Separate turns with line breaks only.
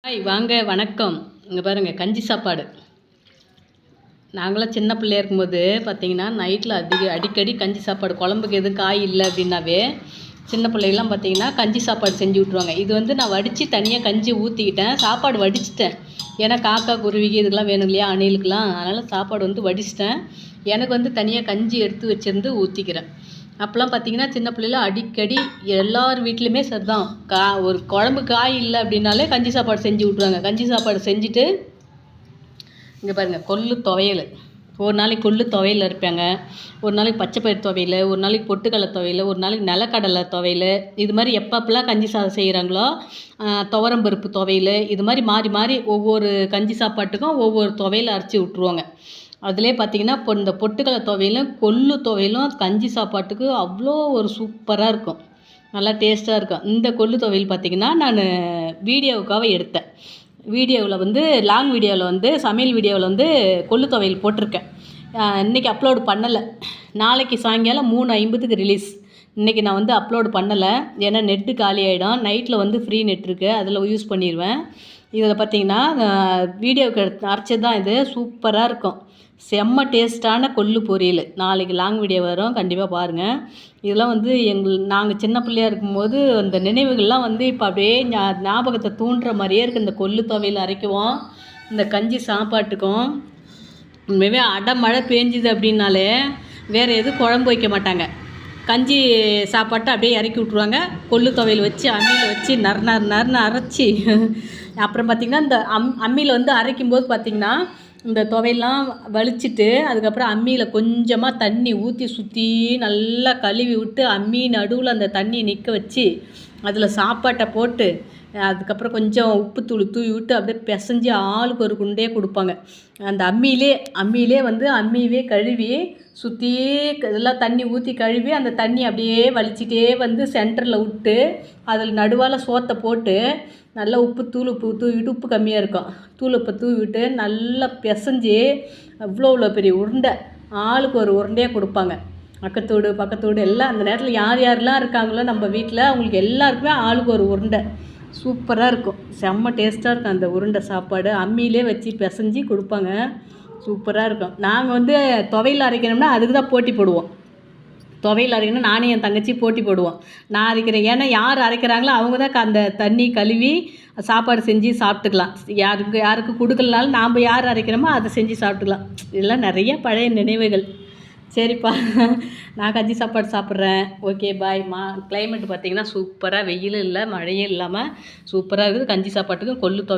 Hi வாங்க வணக்கம். இங்கே பாருங்கள் கஞ்சி சாப்பாடு. நாங்களாம் சின்ன பிள்ளையா இருக்கும்போது பார்த்தீங்கன்னா நைட்டில் அடிக்கடி கஞ்சி சாப்பாடு, குழம்புக்கு எதுவும் காய் இல்லை அப்படின்னாவே சின்ன பிள்ளைகள்லாம் பார்த்தீங்கன்னா கஞ்சி சாப்பாடு செஞ்சு விட்ருவாங்க. இது வந்து நான் வடித்து தனியாக கஞ்சி ஊற்றிக்கிட்டேன், சாப்பாடு வடிச்சிட்டேன். ஏன்னா காக்கா குருவிக்கு இதுக்கெலாம் வேணும் இல்லையா, அணிலுக்கெலாம். அதனால் சாப்பாடு வந்து வடிச்சிட்டேன். எனக்கு வந்து தனியாக கஞ்சி எடுத்து வச்சுருந்து ஊற்றிக்கிறேன். அப்போலாம் பார்த்திங்கன்னா சின்ன பிள்ளைல அடிக்கடி எல்லார் வீட்லேயுமே சரிதான், ஒரு குழம்பு காய் இல்லை அப்படின்னாலே கஞ்சி சாப்பாடு செஞ்சு விட்ருவாங்க. கஞ்சி சாப்பாடு செஞ்சுட்டு இங்கே பாருங்கள் கொள்ளு துவையல், ஒரு நாளைக்கு கொள்ளு துவையல் இருப்பாங்க, ஒரு நாளைக்கு பச்சைப்பயிறு துவையல், ஒரு நாளைக்கு பொட்டுக்கடலை துவையல், ஒரு நாளைக்கு நிலக்கடலை துவையல். இது மாதிரி எப்பப்பெல்லாம் கஞ்சி சாதம் செய்கிறாங்களோ, துவரம்பருப்பு துவையல், இது மாதிரி மாறி மாறி ஒவ்வொரு கஞ்சி சாப்பாட்டுக்கும் ஒவ்வொரு துவையல் அரைச்சி விட்ருவாங்க. அதிலே பார்த்திங்கன்னா இப்போ இந்த பொட்டுக்கடலை துவையலும் கொள்ளு துவையலும் கஞ்சி சாப்பாட்டுக்கு அவ்வளோ ஒரு சூப்பராக இருக்கும், நல்லா டேஸ்ட்டாக இருக்கும். இந்த கொள்ளு துவையல் பார்த்திங்கன்னா நான் வீடியோவுக்காக எடுத்தேன். வீடியோவில் வந்து லாங் வீடியோவில் வந்து சமையல் வீடியோவில் வந்து கொள்ளு துவையல் போட்டிருக்கேன். இன்றைக்கி அப்லோடு பண்ணலை, நாளைக்கு சாயங்காலம் 3:50க்கு ரிலீஸ். இன்றைக்கி நான் வந்து அப்லோடு பண்ணலை, ஏன்னா நெட்டு காலி ஆகிடும். நைட்டில் வந்து ஃப்ரீ நெட் இருக்குது, அதில் யூஸ் பண்ணிடுவேன். இதில் பார்த்திங்கன்னா வீடியோவுக்கு அரைச்சது தான் இது. சூப்பராக இருக்கும், செம்ம டேஸ்ட்டான கொள்ளு பொரியல். நாளைக்கு லாங் வீடியோ வரும், கண்டிப்பாக பாருங்கள். இதெல்லாம் வந்து நாங்கள் சின்ன பிள்ளையாக இருக்கும்போது அந்த நினைவுகள்லாம் வந்து இப்போ அப்படியே ஞாபகத்தை தூண்டுற மாதிரியே இருக்குது. இந்த கொள்ளு துவையல் அரைக்குவோம், இந்த கஞ்சி சாப்பாட்டுக்கும். உண்மையாகவே மழை பேஞ்சுது அப்படின்னாலே வேறு எதுவும் குழம்பு வைக்க மாட்டாங்க, கஞ்சி சாப்பாட்டை அப்படியே இறக்கி விட்ருவாங்க. கொள்ளு துவையல் வச்சு அம்மியில் வச்சு நறுன்னு அரைச்சி அப்புறம் பார்த்திங்கன்னா இந்த அம்மியில் வந்து அரைக்கும்போது பார்த்திங்கன்னா இந்த துவையெல்லாம் வலிச்சிட்டு அதுக்கப்புறம் அம்மியில் கொஞ்சமாக தண்ணி ஊற்றி சுற்றி நல்லா கழுவி விட்டு அம்மி நடுவில் அந்த தண்ணியை நிற்க வச்சு அதில் சாப்பாட்டை போட்டு அதுக்கப்புறம் கொஞ்சம் உப்பு தூவி விட்டு அப்படியே பிசைஞ்சு ஆளுக்கு ஒரு குண்டே கொடுப்பாங்க. அந்த அம்மியிலே வந்து அம்மியவே கழுவி சுற்றி இதெல்லாம் தண்ணி ஊற்றி கழுவி அந்த தண்ணி அப்படியே வலிச்சிட்டே வந்து சென்டரில் விட்டு அதில் நடுவால் சோத்தை போட்டு நல்லா உப்பு தூவிட்டு, உப்பு கம்மியாக இருக்கும், உப்பை தூவிட்டு நல்லா பிசைஞ்சு அவ்வளோ பெரிய உருண்டை ஆளுக்கு ஒரு உருண்டையாக கொடுப்பாங்க. பக்கத்தோடு எல்லாம் அந்த நேரத்தில் யாரெல்லாம் இருக்காங்களோ நம்ம வீட்டில் அவங்களுக்கு எல்லாருக்குமே ஆளுக்கு ஒரு உருண்டை. சூப்பராக இருக்கும், செம்ம டேஸ்ட்டாக இருக்கும் அந்த உருண்டை சாப்பாடு. அம்மியிலே வச்சு பிசைஞ்சு கொடுப்பாங்க, சூப்பராக இருக்கும். நாங்கள் வந்து துவையல் அரைக்கணும்னா அதுக்கு தான் போட்டி போடுவோம். துவையல் அரைக்கணும் நானும் என் தங்கச்சி போட்டி போடுவோம். நான் அரைக்கிறேன், ஏன்னா யார் அரைக்கிறாங்களோ அவங்க தான் அந்த தண்ணி கழுவி சாப்பாடு செஞ்சு சாப்பிட்டுக்கலாம். யாருக்கு கொடுக்கலனாலும் நாம் யார் அரைக்கிறோமோ அதை செஞ்சு சாப்பிட்டுக்கலாம். இதெல்லாம் நிறைய பழைய நினைவுகள். சரிப்பா, நான் கஞ்சி சாப்பாடு சாப்பிட்றேன். Okay bye. கிளைமேட் பார்த்திங்கன்னா சூப்பராக, வெயிலும் இல்லை மழையும் இல்லாமல் சூப்பராக இருக்குது. கஞ்சி சாப்பாட்டுக்கு கொள்ளு துவையல்